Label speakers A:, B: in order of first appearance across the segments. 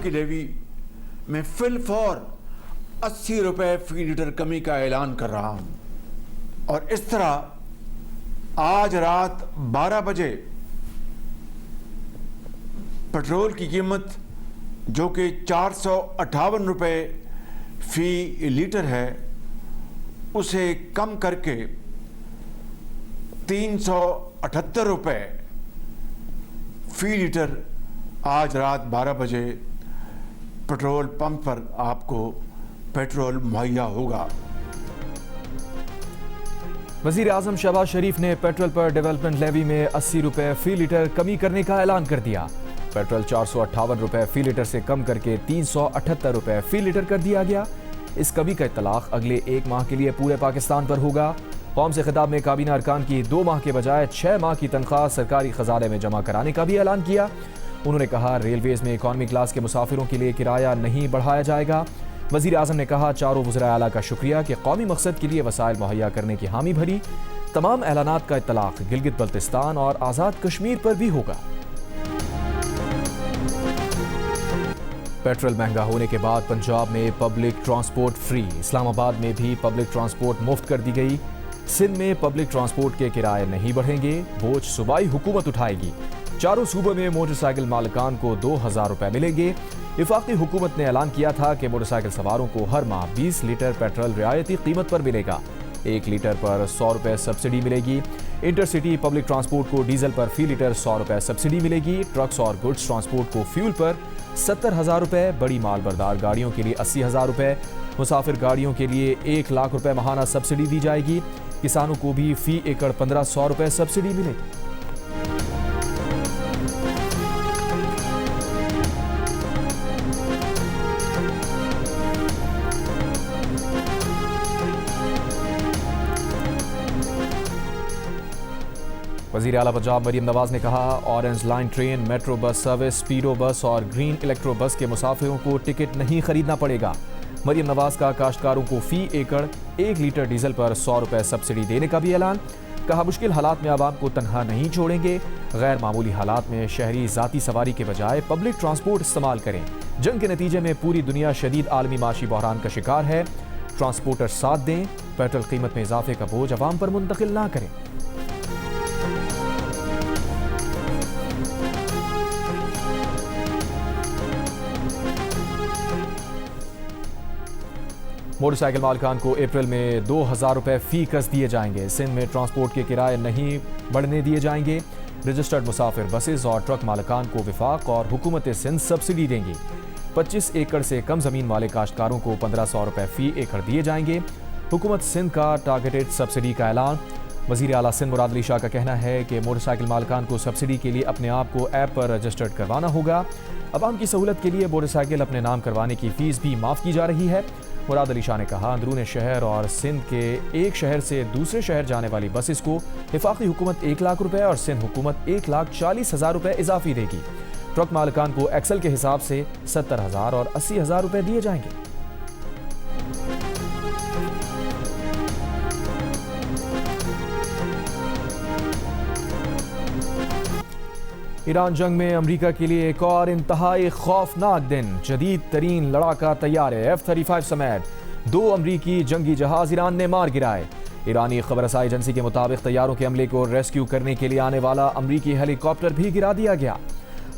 A: की लेवी में फिलफौर 80 रुपए फी लीटर कमी का ऐलान कर रहा हूं। और इस तरह आज रात 12 बजे पेट्रोल की कीमत जो कि 458 रुपए फी लीटर है उसे कम करके 378 रुपए फी लीटर आज रात 12 बजे पेट्रोल पंप पर आपको पेट्रोल मुहैया होगा।
B: वज़ीर आज़म शहबाज शरीफ ने पेट्रोल पर डेवलपमेंट लेवी में 80 रुपए फी लीटर कमी करने का ऐलान कर दिया। पेट्रोल 458 रुपए फी लीटर से कम करके 378 रुपए फी लीटर कर दिया गया। इस कमी का इतलाक अगले 1 माह के लिए पूरे पाकिस्तान पर होगा। कौम से खिताब में काबीना अरकान की 2 माह के बजाय 6 माह की तनख्वाह सरकारी खजाने में जमा कराने का भी ऐलान किया। उन्होंने कहा रेलवेज में इकॉनमी क्लास के मुसाफिरों के लिए किराया नहीं बढ़ाया जाएगा। वज़ीर आज़म ने कहा चारों वज़राए आला का शुक्रिया कि कौमी मकसद के लिए वसाइल मुहैया करने की हामी भरी। तमाम ऐलानात का इत्तलाक गिलगित बल्तिस्तान और आज़ाद कश्मीर पर भी होगा। पेट्रोल महंगा होने के बाद पंजाब में पब्लिक ट्रांसपोर्ट फ्री। इस्लामाबाद में भी पब्लिक ट्रांसपोर्ट मुफ्त कर दी गई। सिंध में पब्लिक ट्रांसपोर्ट के किराए नहीं बढ़ेंगे, बोझ सूबाई हुकूमत उठाएगी। चारों सूबों में मोटरसाइकिल मालिकान को 2000 रुपए मिलेंगे। वफाकी हुकूमत ने ऐलान किया था कि मोटरसाइकिल सवारों को हर माह 20 लीटर पेट्रोल रियायती कीमत पर मिलेगा। 1 लीटर पर 100 रुपए सब्सिडी मिलेगी। इंटरसिटी पब्लिक ट्रांसपोर्ट को डीजल पर फी लीटर 100 रुपए सब्सिडी मिलेगी। ट्रक्स और गुड्स ट्रांसपोर्ट को फ्यूल पर 70,000 रुपए, बड़ी माल बरदार गाड़ियों के लिए 80,000 रुपए, मुसाफिर गाड़ियों के लिए 1 लाख रुपए माहाना सब्सिडी दी जाएगी। किसानों को भी फी एकड़ 1500 रुपए सब्सिडी मिलेगी। वज़ीर आला पंजाब मरियम नवाज ने कहा orange line train, metro bus service, speedo bus और ग्रीन इलेक्ट्रो बस के मुसाफिरों को टिकट नहीं खरीदना पड़ेगा। मरियम नवाज का काश्तकारों को फी एकड़ 1 लीटर डीजल पर 100 रुपए सब्सिडी देने का भी ऐलान। कहा मुश्किल हालात में आवाम को तनहा नहीं छोड़ेंगे। गैर मामूली हालात में शहरी जाती सवारी के बजाय पब्लिक ट्रांसपोर्ट इस्तेमाल करें। जंग के नतीजे में पूरी दुनिया शदीद आलमी माशी बहरान का शिकार है। ट्रांसपोर्टर साथ दें, पेट्रोल कीमत में इजाफे का बोझ अवाम पर मुंतकिल ना करें। मोटरसाइकिल मालिकान को अप्रैल में 2000 रुपए फी कस दिए जाएंगे। सिंध में ट्रांसपोर्ट के किराए नहीं बढ़ने दिए जाएंगे। रजिस्टर्ड मुसाफिर बसेस और ट्रक मालिकान को विफाक और हुकूमत सिंध सब्सिडी देंगी। 25 एकड़ से कम जमीन वाले काश्तकारों को 1500 रुपए फी एकड़ दिए जाएंगे। हुकूमत सिंध का टारगेटेड सब्सिडी का ऐलान। वज़ीर आला सिंध मुराद अली शाह का कहना है कि मोटरसाइकिल मालिकान को सब्सिडी के लिए अपने आप को ऐप पर रजिस्टर्ड करवाना होगा। अवाम की सहूलत के लिए मोटरसाइकिल अपने नाम करवाने की फीस भी माफ़ की जा रही है। मुराद अली शाह ने कहा अंदरून शहर और सिंध के एक शहर से दूसरे शहर जाने वाली बसेस को वफाकी हुकूमत 1 लाख रुपए और सिंध हुकूमत 1,40,000 रुपए इजाफी देगी। ट्रक मालिकान को एक्सल के हिसाब से 70,000 और 80,000 रुपए दिए जाएंगे। ईरान जंग में अमरीका के लिए एक और इंतहाई खौफनाक दिन। जदीद तरीन लड़ाका तैयारे F-35 समेत 2 अमरीकी जंगी जहाज ईरान ने मार गिराए। ईरानी खबरसाई एजेंसी के मुताबिक तैयारों के अमले को रेस्क्यू करने के लिए आने वाला अमरीकी हेलीकॉप्टर भी गिरा दिया गया।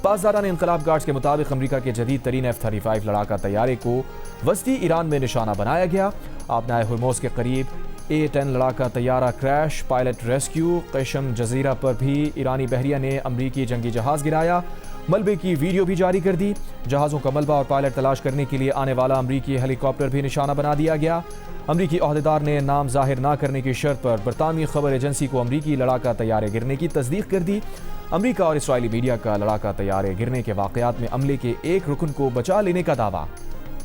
B: पासदारान इंकलाब गार्ड्स के मुताबिक अमरीका के जदीद तरीन F-35 लड़ाका तैयारे को वस्ती ईरान में निशाना बनाया गया। आबनाए हुर्मुज़ के करीब A-10 लड़ाका तैयारा क्रैश, पायलट रेस्क्यू। क़शम जजीरा पर भी ईरानी बहरिया ने अमरीकी जंगी जहाज गिराया। मलबे की वीडियो भी जारी कर दी। जहाज़ों का मलबा और पायलट तलाश करने के लिए आने वाला अमरीकी हेलीकॉप्टर भी निशाना बना दिया गया। अमरीकी ओहदेदार ने नाम जाहिर न करने की शर्त पर बरतानवी खबर एजेंसी को अमरीकी लड़ाका तैयारे गिरने की तस्दीक कर दी। अमरीका और इसराइली मीडिया का लड़ाका तैयारे गिरने के वाक़यात में अमले के एक रुकन को बचा लेने का दावा।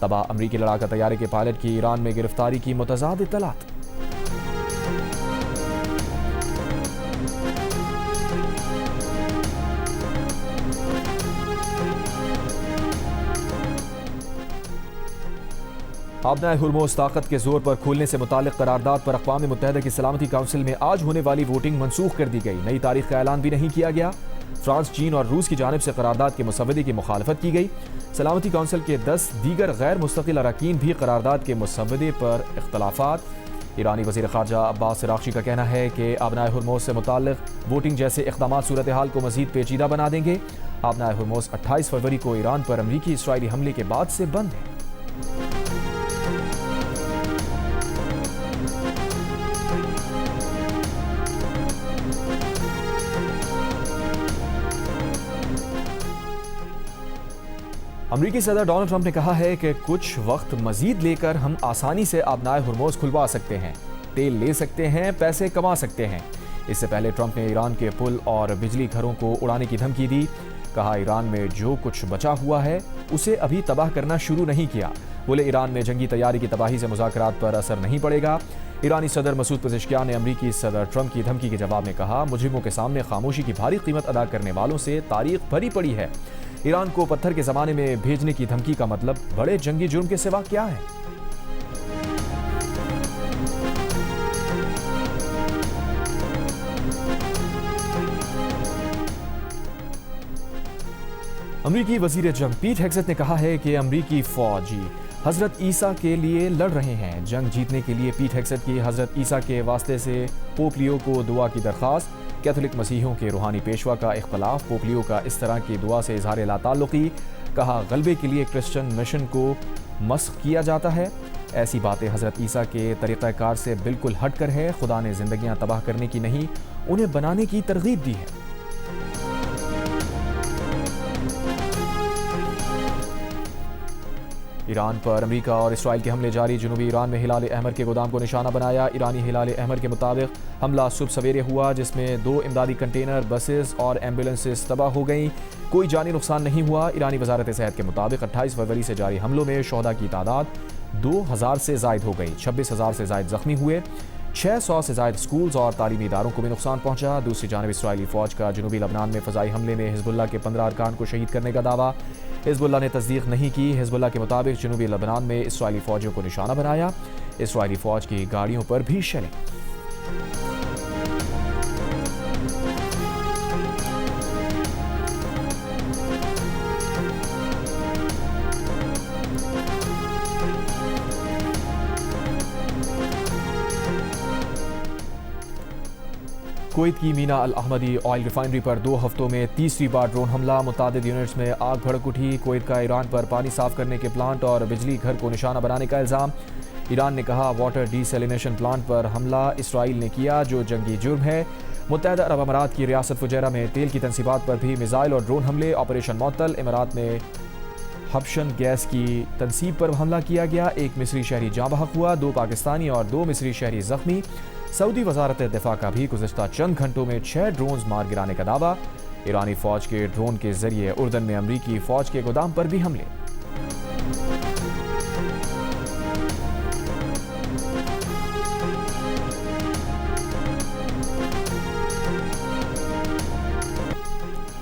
B: तबाह अमरीकी लड़ाका तैयारे के पायलट की ईरान में गिरफ्तारी की मुतज़ाद इत्तलात। आबनाए हुर्मुज़ ताकत के जोर पर खोलने से मुतालिक करारदाद पर अक़वाम मुत्तहिदा की सलामती काउंसिल में आज होने वाली वोटिंग मनसूख कर दी गई। नई तारीख का ऐलान भी नहीं किया गया। फ्रांस, चीन और रूस की जानिब से करारदाद के मुसव्वदे की मुखालफत की गई। सलामती कौंसिल के 10 दीगर गैर मुस्तकिल अरकान भी करारदाद के मुसव्वदे पर इख्तलाफात। ईरानी वज़ीर ख़ारजा अब्बास अराग़ची का कहना है कि आबनाए हुर्मुज़ से मुताल्लिक़ वोटिंग जैसे इक़दामात सूरत हाल को मज़ीद पेचीदा बना देंगे। आबनाए हुर्मुज़ 28 फरवरी को ईरान पर अमरीकी इसराइली हमले के बाद से बंद है। अमरीकी सदर डोनाल्ड ट्रंप ने कहा है कि कुछ वक्त मजीद लेकर हम आसानी से आबनाए हुर्मुज़ खुलवा सकते हैं, तेल ले सकते हैं, पैसे कमा सकते हैं। इससे पहले ट्रंप ने ईरान के पुल और बिजली घरों को उड़ाने की धमकी दी। कहा, ईरान में जो कुछ बचा हुआ है उसे अभी तबाह करना शुरू नहीं किया। बोले, ईरान में जंगी तैयारी की तबाही से मुज़ाकरात पर असर नहीं पड़ेगा। ईरानी सदर मसूद पेज़ेश्कियान ने अमरीकी सदर ट्रंप की धमकी के जवाब में कहा, मुजरिमों के सामने खामोशी की भारी कीमत अदा करने वालों से तारीख भरी पड़ी है। ईरान को पत्थर के ज़माने में भेजने की धमकी का मतलब बड़े जंगी जुर्म के सिवा क्या है? अमरीकी वज़ीर जंग पीट हेग्सेथ ने कहा है कि अमरीकी फ़ौजी हज़रत ईसा के लिए लड़ रहे हैं। जंग जीतने के लिए पीट हेग्सेथ की हज़रत ईसा के वास्ते से पोप लियो को दुआ की दरख्वास्त। कैथोलिक मसीहियों के रूहानी पेशवा का इख्तलाफ, पोप लियो का इस तरह की दुआ से इजहार लाताल्लुकी। कहा, गलबे के लिए क्रिश्चियन मिशन को मस्ख किया जाता है। ऐसी बातें हज़रत ईसा के तरीक़ाकार से बिल्कुल हट कर है। खुदा ने ज़िंदगियाँ तबाह करने की नहीं, उन्हें बनाने की तरगीब दी है। ईरान पर अमेरिका और इसराइल के हमले जारी। जनूबी ईरान में हिलाल अहमर के गोदाम को निशाना बनाया। ईरानी हिलाल अहमर के मुताबिक हमला सुबह सवेरे हुआ, जिसमें 2 इमदादी कंटेनर, बसेस और एम्बुलेंसेस तबाह हो गईं। कोई जानी नुकसान नहीं हुआ। ईरानी वजारत सेहत के मुताबिक 28 फरवरी से जारी हमलों में शोहदा की तादाद 2000 से ज़ायद हो गई। 26,000 से ज़ायद जख्मी हुए। 600 से ज़ायद स्कूल्स और तालीमी इदारों को भी नुकसान पहुंचा। दूसरी जानब इसराइली फ़ौज का जनूबी लबनान में फ़ज़ाई हमले में हिज़्बुल्लाह के 15 अरकान को शहीद करने का दावा। हिज़्बुल्लाह ने तस्दीक नहीं की। हिज़्बुल्लाह के मुताबिक जनूबी लबनान में इसराइली फ़ौजियों को निशाना बनाया। इसराइली फ़ौज की गाड़ियों पर भी शेलिंग। कुवैत की मीना अल अहमदी ऑयल रिफाइनरी पर 2 हफ्तों में तीसरी बार ड्रोन हमला। मुतादिद यूनिट्स में आग भड़क उठी। कुवैत का ईरान पर पानी साफ करने के प्लांट और बिजली घर को निशाना बनाने का इल्ज़ाम। ईरान ने कहा, वाटर डीसैलिनेशन प्लांट पर हमला इसराइल ने किया, जो जंगी जुर्म है। मुत्तहदा अरब अमारात की रियासत फुजैरा में तेल की तनसीबात पर भी मिसाइल और ड्रोन हमले। ऑपरेशन मुअत्तल। इमारात में हब्शन गैस की तनसीब पर हमला किया गया। 1 मिस्री शहरी जाँ बहक हुआ। 2 पाकिस्तानी और 2 मिस्री शहरी जख्मी। सऊदी वजारत दिफा का भी गुज़श्ता चंद घंटों में 6 ड्रोन्स मार गिराने का दावा। ईरानी फ़ौज के ड्रोन के जरिए उर्दन में अमरीकी फ़ौज के गोदाम पर भी हमले।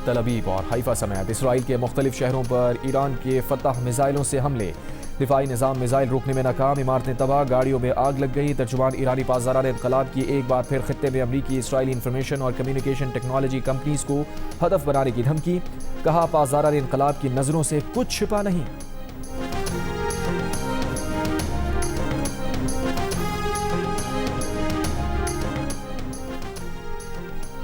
B: तल अवीव और हाइफा समेत इसराइल के मुख्तलिफ शहरों पर ईरान के फतह मिसाइलों से हमले। दिफाई निज़ाम मिसाइल रोकने में नाकाम। इमारतें तबाह, गाड़ियों में आग लग गई। तर्जुमान ईरानी पासदारान इनकलाब की एक बार फिर खित्ते में अमरीकी इसराइली इंफॉर्मेशन और कम्युनिकेशन टेक्नोलॉजी कंपनीज को हदफ बनाने की धमकी। कहा, पासदारान इनकलाब की नज़रों से कुछ छिपा नहीं।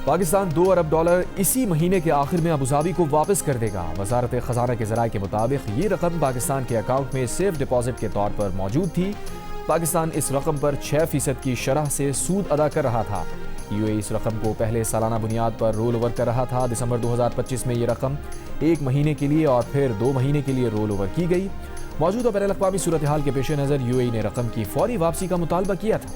B: पाकिस्तान $2 अरब इसी महीने के आखिर में अबूधाबी को वापस कर देगा। वजारत खजाना के ज़राए के मुताबिक ये रकम पाकिस्तान के अकाउंट में सेफ डिपॉजिट के तौर पर मौजूद थी। पाकिस्तान इस रकम पर 6% की शरह से सूद अदा कर रहा था। यूएई इस रकम को पहले सालाना बुनियाद पर रोल ओवर कर रहा था। दिसंबर 2025 में ये रकम 1 महीने के लिए और फिर 2 महीने के लिए रोल ओवर की गई। मौजूदा बैनुल-अक़वामी सूरत हाल के पेश नज़र यूएई ने रकम की फौरी वापसी का मुतालबा किया था।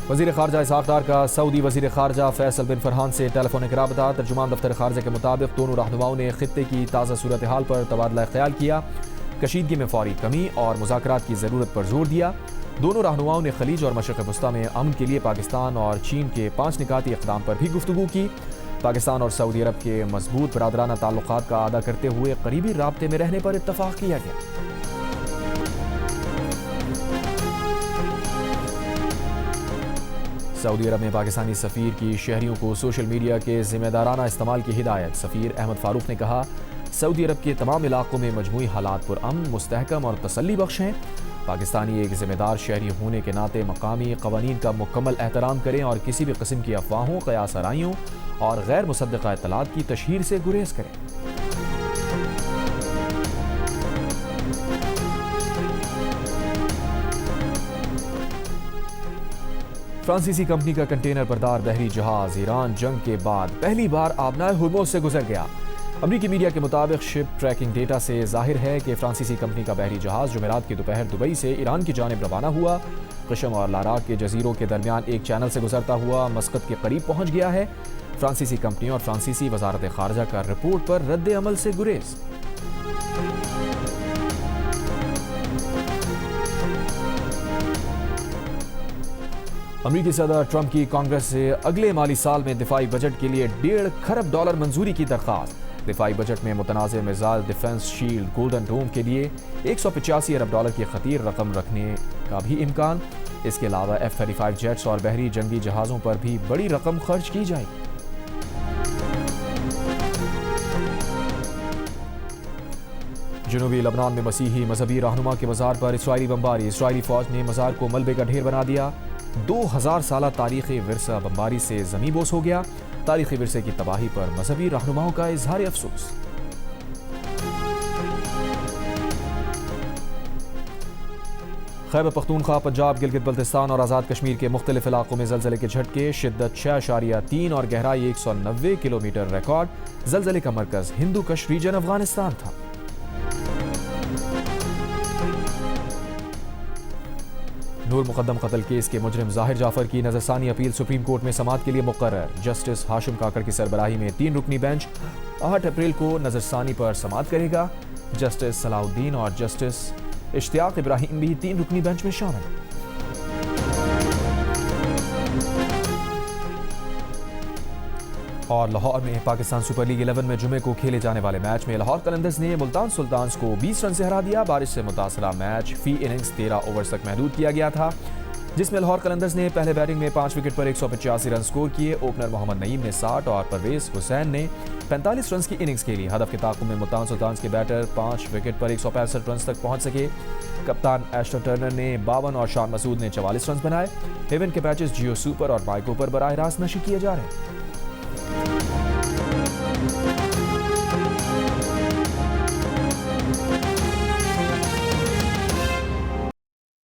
B: वज़ीर ख़ारजा इसहाक़ डार का सऊदी वज़ीर ख़ारजा फैसल बिन फरहान से टेलीफोनिक राबता। तर्जुमान दफ्तर ख़ारजा के मुताबिक दोनों रहनुमाओं ने खित्ते की ताज़ा सूरत हाल पर तबादला ख्याल किया। कशीदगी में फौरी कमी और मुज़ाकरात की ज़रूरत पर जोर दिया। दोनों रहनुमाओं ने खलीज और मशरिक़ वस्ता में अमन के लिए पाकिस्तान और चीन के 5 निकाती इक़दाम पर भी गुफ्तगू की। पाकिस्तान और सऊदी अरब के मजबूत बरादराना ताल्लुक़ात का आदा करते हुए करीबी राब्ते में रहने पर इत्तफ़ाक़ किया गया। सऊदी अरब में पाकिस्तानी सफ़ीर की शहरियों को सोशल मीडिया के ज़िम्मेदाराना इस्तेमाल की हिदायत। सफ़ीर अहमद फ़ारूक ने कहा, सऊदी अरब के तमाम इलाकों में मजमूई हालात पुरअमन, मुस्तहकम और तसल्ली बख्श हैं। पाकिस्तानी एक ज़िम्मेदार शहरी होने के नाते मकामी क़वानीन का मुकम्मल एहतराम करें और किसी भी किस्म की अफवाहों, क़यास आराइयों और गैर मुसद्दक़ा इत्तलात की तशहीर से गुरेज करें। फ्रांसीसी कंपनी का कंटेनर बरदार बहरी जहाज ईरान जंग के बाद पहली बार आबनाए हुर्मुज़ से गुजर गया। अमरीकी मीडिया के मुताबिक शिप ट्रैकिंग डेटा से जाहिर है कि फ्रांसीसी कंपनी का बहरी जहाज जुमेरात की दोपहर दुबई से ईरान की जानिब रवाना हुआ। कशम और लाराक के जजीरों के दरमियान एक चैनल से गुजरता हुआ मस्कत के करीब पहुंच गया है। फ्रांसीसी कंपनी और फ्रांसीसी वजारत खारजा का रिपोर्ट पर रद्द अमल से गुरेज। अमरीकी सदर ट्रंप की कांग्रेस से अगले माली साल में दिफाई बजट के लिए $1.5 खरब मंजूरी की दरख्वास्त। दिफाई बजट में मुतनाज़ मिज़ाइल डिफेंस शील्ड गोल्डन डोम के लिए $185 अरब की खतीर रकम रखने का भी इम्कान। इसके अलावा F-35 जेट्स और बहरी जंगी जहाज़ों पर भी बड़ी रकम खर्च की जाएगी। जनूबी लबनान में मसीही मजहबी रहनुमा के मज़ार पर इसराइली बमबारी। इसराइली फौज ने मज़ार को मलबे का ढेर बना दिया। 2000 साला तारीखी विरसा बमबारी से ज़मींबोस हो गया। तारीखी विरसे की तबाही पर मजहबी रहनुमाओं का इजहार अफसोस। खैबर पख्तूनख्वा, पंजाब, गिलगित बल्तिस्तान और आज़ाद कश्मीर के मुख्तलिफ इलाकों में ज़लज़ले के झटके। शिद्दत 6.3 और गहराई 190 किलोमीटर रिकॉर्ड। ज़लज़ले का मरकज़ हिंदू कश रीजन अफगानिस्तान था। नूर मुकद्दम कत्ल केस के मुजरिम जाहिर जाफर की नजरसानी अपील सुप्रीम कोर्ट में समाअत के लिए मुकर्रर। जस्टिस हाशिम काकड़ की सरबराही में 3 रुकनी बेंच 8 अप्रैल को नजरसानी पर समाअत करेगा। जस्टिस सलाउद्दीन और जस्टिस इश्तियाक इब्राहिम भी 3 रुकनी बेंच में शामिल। और लाहौर में पाकिस्तान सुपर लीग 11 में जुमे को खेले जाने वाले मैच में लाहौर कलंदर्स ने मुल्तान सुल्तान्स को 20 रन से हरा दिया। बारिश से मुतासरा मैच फी इनिंग्स 13 ओवर्स तक महदूद किया गया था, जिसमें लाहौर कलंदर्स ने पहले बैटिंग में 5 विकेट पर 185 रन स्कोर किए। ओपनर मोहम्मद नईम ने 60 और परवेज हुसैन ने 45 रन की इनिंग्स खेली। हदफ के ताक़ुब में मुल्तान सुल्तान्स के बैटर 5 विकेट पर 165 रन तक पहुंच सके। कप्तान एस्टन टर्नर ने 52 और शान मसूद ने 44 रन बनाए। हेवन के पैचेस जियो सुपर और माइको पर बराह रास्त नशर किए जा रहे हैं।